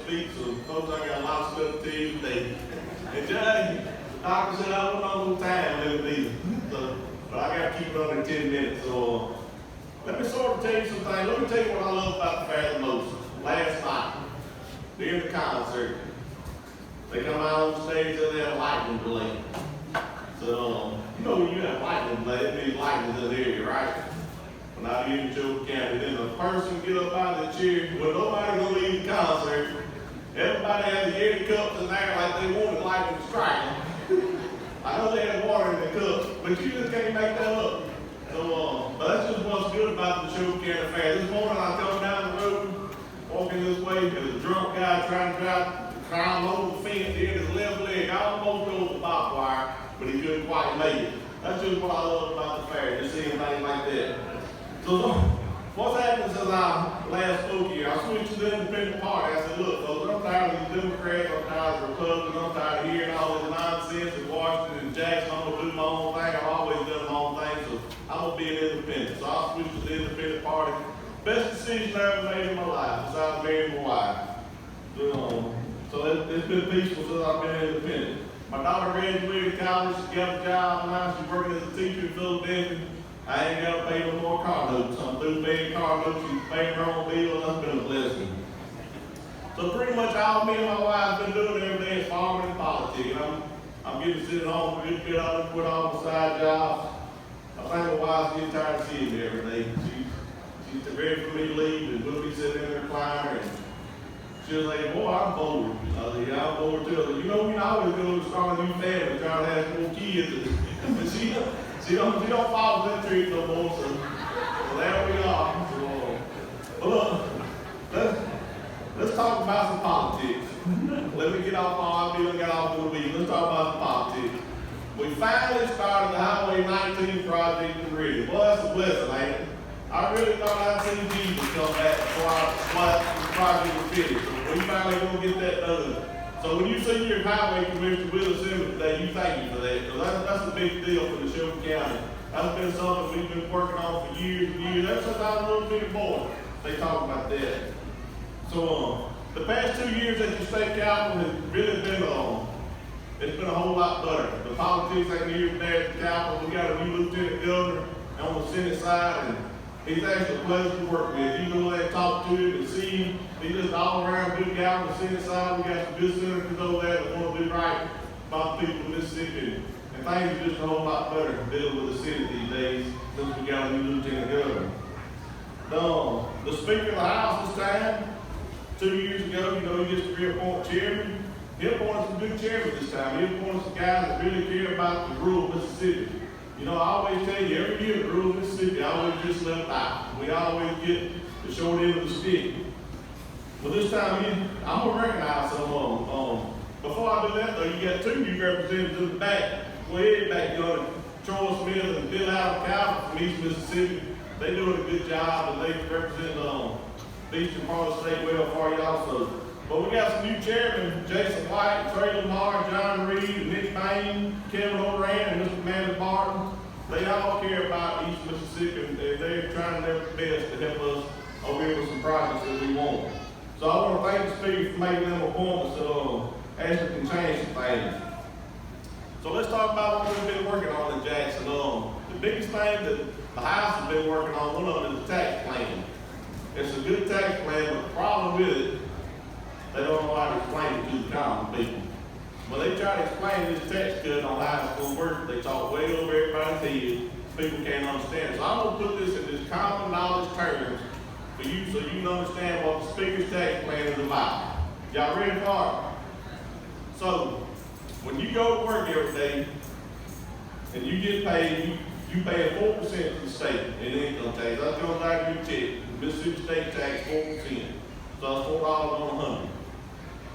speak, so folks, I got a lot of stuff to tell you today. And Judge, the doctor said I don't know no time limit either. So, but I got to keep it under 10 minutes. So let me sort of tell you some things. Let me tell you what I love about the fair the most. Last night, during the concert, they come out on stage and they have lightning delay. So, you know when you have lightning delay, it means lightning's in the area, right? When I get in Neshoba County, then the person get up out of the chair, well, nobody gonna leave the concert. Everybody had the Yeti cups in there like they wanted lightning to strike them. I know they had water in the cups, but you just can't make that up. So, but that's just what's good about the Neshoba County Fair. This morning I come down the road, walking this way, there's a drunk guy trying to climb over the fence. He had his left leg almost over the barbed wire, but he couldn't quite make it. That's just what I love about the fair, just seeing things like that. So what's happened since I last spoke here? I switched to the independent party. I said, look, folks, I'm tired of these Democrats, I'm tired of Republicans, I'm tired of hearing all this nonsense in Washington and Jackson. I'm gonna do my own thing. I've always done my own thing, so I'm gonna be an independent. So I switched to the independent party. Best decision I ever made in my life, besides marrying my wife. So it's been peaceful since I've been independent. My daughter graduated college, she got a job now, she's working as a teacher in Philadelphia. I ain't got to pay no more car notes. I'm through paying car notes, she's paying her own bill, and that's been a blessing. So pretty much all me and my wife been doing every day is farming and politics. I'm getting to sit at home a good bit, I done quit all my side jobs. I think my wife's getting tired of seeing me every day. She's ready for me to leave, and we'll be sitting in the recliner, and she was like, boy, I'm bored. I said, yeah, I'm bored too. I said, you know, we can always go to start a new family, try to have more kids. But she don't follow that trick no more, so there we are. So, look, let's talk about some politics. Let me get off all I got off to the beat. Let's talk about some politics. We finally started the Highway 19 project in Reading. Boy, that's a blessing, ain't it? I really thought I'd see Jesus come back before the project was finished. So we finally gonna get that done. So when you see your highway commissioner with us in today, you thank you for that, because that's a big deal for Neshoba County. That's been something we've been working on for years and years. Ever since I was a little bitty boy, they talk about that. So the past 2 years at the state capitol has really been it's been a whole lot better. The politics like here and there at the capitol, we got a new lieutenant governor on the Senate side, and he's actually a pleasure to work with. You go there and talk to him and see him. He's just all around good guy on the Senate side. We got some good senators over there that want to do right about the people of Mississippi. And things are just a whole lot better dealing with the city these days since we got a new lieutenant governor. The Speaker of the House this time, 2 years ago, you know, he gets to reappoint chairman. He appointed some good chairmen this time. He appointed some guys that really care about the rural Mississippi. You know, I always tell you, every year in rural Mississippi, I always just left out. We always get the short end of the stick. Well, this time, I'm going to recognize some of them. Before I do that, though, you got two new representatives in the back. Way back yonder, Troy Smith and Bill Allen from East Mississippi. They're doing a good job, and they represent the eastern part of the state well for you also. But we got some new chairmen, Jason White, Trey Lamar, John Reed, Nick Bain, Kevin O'Ran, and Mr. Amanda Barton. They all care about East Mississippi, and they're trying their best to help us over here with some projects that we want. So I want to thank the Speaker for making them appointments so actually can change some things. So let's talk about what we've been working on in Jackson. The biggest thing that the House has been working on, one of them is the tax plan. It's a good tax plan, but the problem with it, they don't know how to explain it to the common people. When they try to explain this tax cut on how it's going to work, they talk way over everybody's head. People can't understand it. So I'm going to put this in this common knowledge terms for you so you can understand what the Speaker's tax plan is about. Y'all ready for it? So, when you go to work every day and you get paid, you pay 4% to the state in income tax. That comes out of your check. Mississippi state tax 4%. So it's $4 on 100.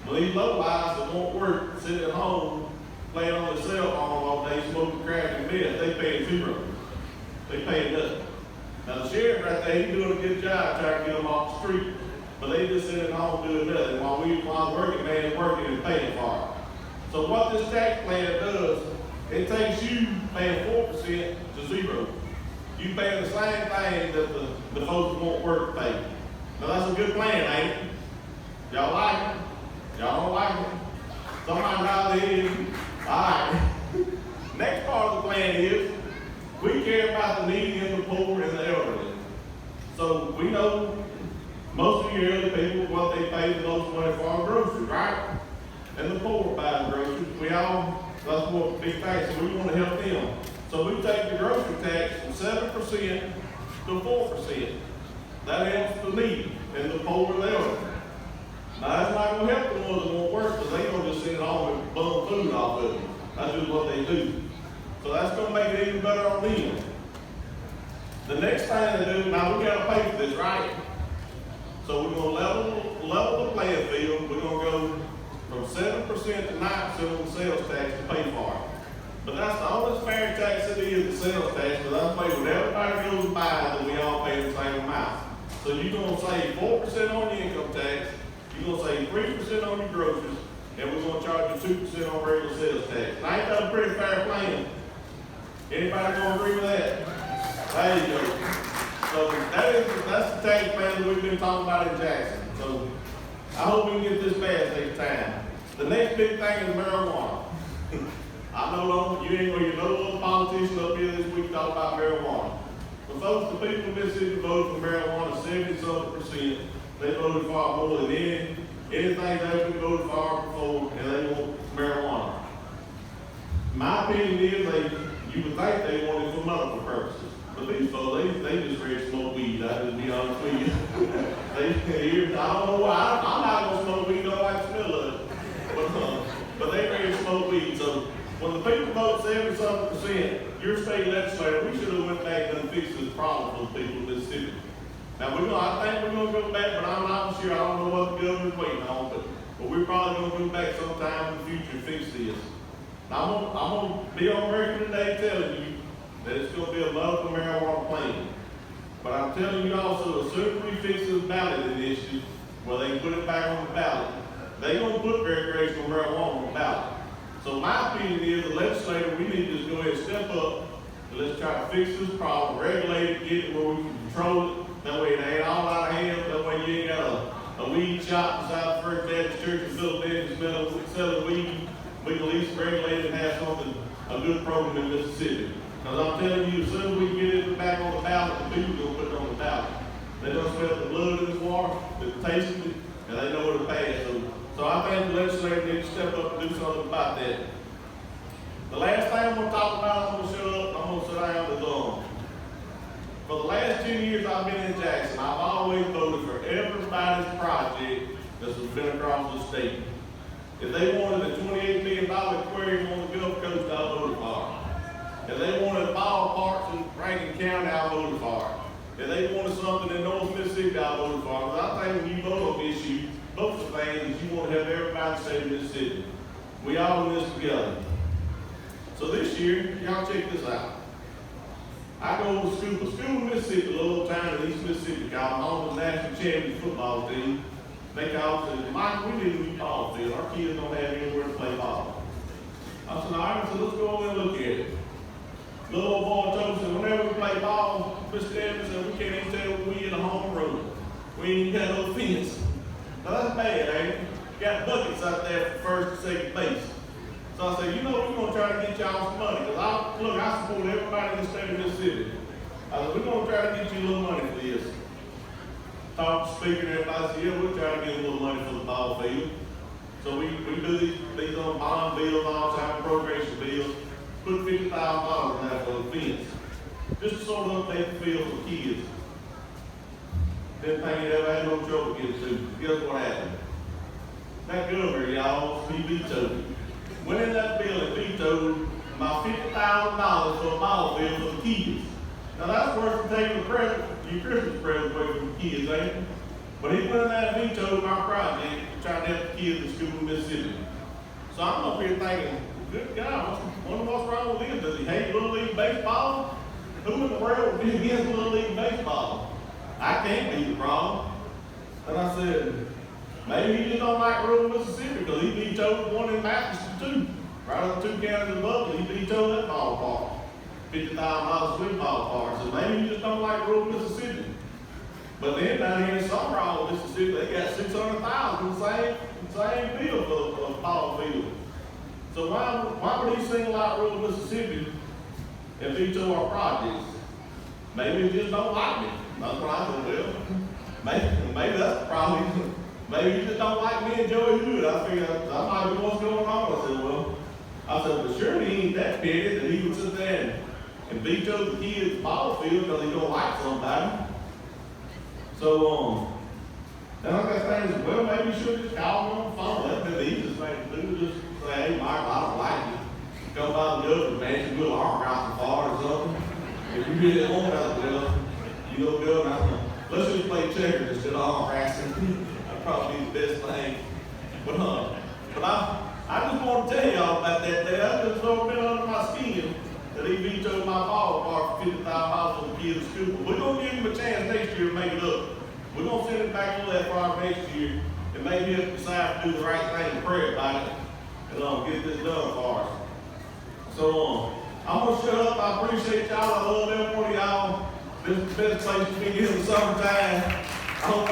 Well, these low-lives that won't work, sit at home, playing on their cell phone all day, smoking crack and meth, they pay zero. They pay nothing. Now the sheriff right there, he's doing a good job trying to get them off the street, but they just sit at home doing nothing while the working man is working and paying for it. So what this tax plan does, it takes you paying 4% to zero. You paying the same thing that the folks who won't work pay. Now that's a good plan, ain't it? Y'all like it? Y'all don't like it? Somebody nod their head. All right. Next part of the plan is we care about the needy and the poor and the elderly. So we know most of you elderly people, what they pay the most money for are groceries, right? And the poor buy groceries. That's what big thing. So we want to help them. So we take the grocery tax from 7% to 4%. That helps the needy and the poor and the elderly. Now that's not going to help the ones that won't work because they don't just sit home and bum food off of them. That's just what they do. So that's going to make it even better on them. The next thing they do, now we got to pay for this, right? So we're going to level the playing field. We're going to go from 7% to 9% on the sales tax to pay for it. But that's the only fair tax it is, the sales tax, because that's paid when everybody goes and buys, and we all pay the same amount. So you're going to save 4% on your income tax, you're going to save 3% on your groceries, and we're going to charge you 2% on regular sales tax. Now, ain't that a pretty fair plan? Anybody going to agree with that? There you go. So that's the tax plan that we've been talking about in Jackson. So I hope we can get this passed next time. The next big thing is marijuana. I know you know other politicians up here this week talk about marijuana. But folks, the people in Mississippi voted for marijuana 70-something%. They voted for it more than anything they've ever voted for before, and they want marijuana. My opinion is you would think they want it for medical purposes. But these folks, they just ready to smoke weed. I just be honest with you. I don't know why. I'm not going to smoke weed, don't like the smell of it. But they ready to smoke weed. So when the people vote 70-something%, your state legislator, we should have went back and fixed this problem for the people in Mississippi. Now I think we're going to go back, but I'm not sure. I don't know what the governor's waiting on, but we're probably going to go back sometime in the future and fix this. Now I'm going to be on record today telling you that it's going to be a medical marijuana plan. But I'm telling you also, as soon as we fix this ballot initiative, where they can put it back on the ballot, they're going to put recreational marijuana on the ballot. So my opinion is the legislator, we need to just go ahead and step up and let's try to fix this problem, regulate it, get it where we can control it. That way it ain't all out of hand. That way you ain't got a weed shop beside the First Baptist Church in Philadelphia selling weed. We can at least regulate it and have a good program in Mississippi. Because I'm telling you, as soon as we get it back on the ballot, the people are going to put it on the ballot. They don't smell the blood in this water, they taste it, and they know where to pass. So I think the legislature needs to step up and do something about that. The last thing I'm going to talk about, I'm going to shut up and I'm going to sit down is for the last 2 years I've been in Jackson, I've always voted for everybody's project that's been across the state. If they wanted a $28 million aquarium on the Gulf Coast, I voted for it. If they wanted ballparks in Rankin County, I voted for it. If they wanted something in North Mississippi, I voted for it. Because I think when you vote on issues, both the things is you want to help everybody in the state of Mississippi. We all in this together. So this year, y'all check this out. I go to school in Mississippi, a little town in East Mississippi, called home of the national champion football team. They called and said, Mike, we need a new ball field. Our kids don't have anywhere to play ball. I said, all right, so let's go over there and look at it. Little old boy told us that whenever we play ball, Mr. Evans said, we can't even tell we in a home road. We ain't even got no fence. Now that's bad, ain't it? Got buckets out there for first and second base. So I said, we're going to try to get y'all some money. Because I support everybody in the state of Mississippi. I said, we're going to try to get you a little money for this. Talked to the speaker and everybody said, yeah, we'll try to get a little money for the ball field. So we do these on bond bills, all time appropriation bills, put $50,000 in that for the fence. Just to sort of update the field for kids. Didn't think he'd ever had no trouble getting to. Guess what happened? That governor, y'all, he vetoed it. Went in that bill and vetoed about $50,000 for a ball field for the kids. Now that's worse than taking your Christmas present away from the kids, ain't it? But he went in there and vetoed my project, trying to help the kids in school in Mississippi. So I'm up here thinking, good God, what's wrong with him? Does he hate Little League baseball? Who in the world would be against Little League baseball? I can't be the problem. And I said, maybe he just don't like rural Mississippi because he vetoed one in Mattheson too. Right on 2 counties above it, he vetoed that ballpark. $50,000 swim ballpark. So maybe he just don't like rural Mississippi. But then down here in Summerall, Mississippi, they got 600,000 in the same field for ball field. So why would he single out rural Mississippi and veto our projects? Maybe he just don't like me. That's what I said. Well, maybe that's the problem. Maybe he just don't like me and Joey Hood. I figured that might be what's going on. I said, well, surely he ain't that petty that he would sit there and veto the kid's ball field because he don't like somebody. So, then I got things, well, maybe you should just call him on the phone. That'd be the easiest thing to do. Just say, hey, Michael, I don't like you. Come by the other mansion, we'll arm out the far or something. If you really want that, well, you know, good. Let's just play checkers instead of arm wrestling. That'd probably be the best thing. But I just want to tell y'all about that day. I just sort of been under my skin that he vetoed my ballpark for $50,000 for the kids' school. We're going to give him a chance next year to make it up. We're going to send it back to that far next year, and maybe he'll decide to do the right thing and pray about it, and get this done for us. So, I'm going to shut up. I appreciate y'all. I love every one of y'all. This is the best place to be in the summertime. I hope I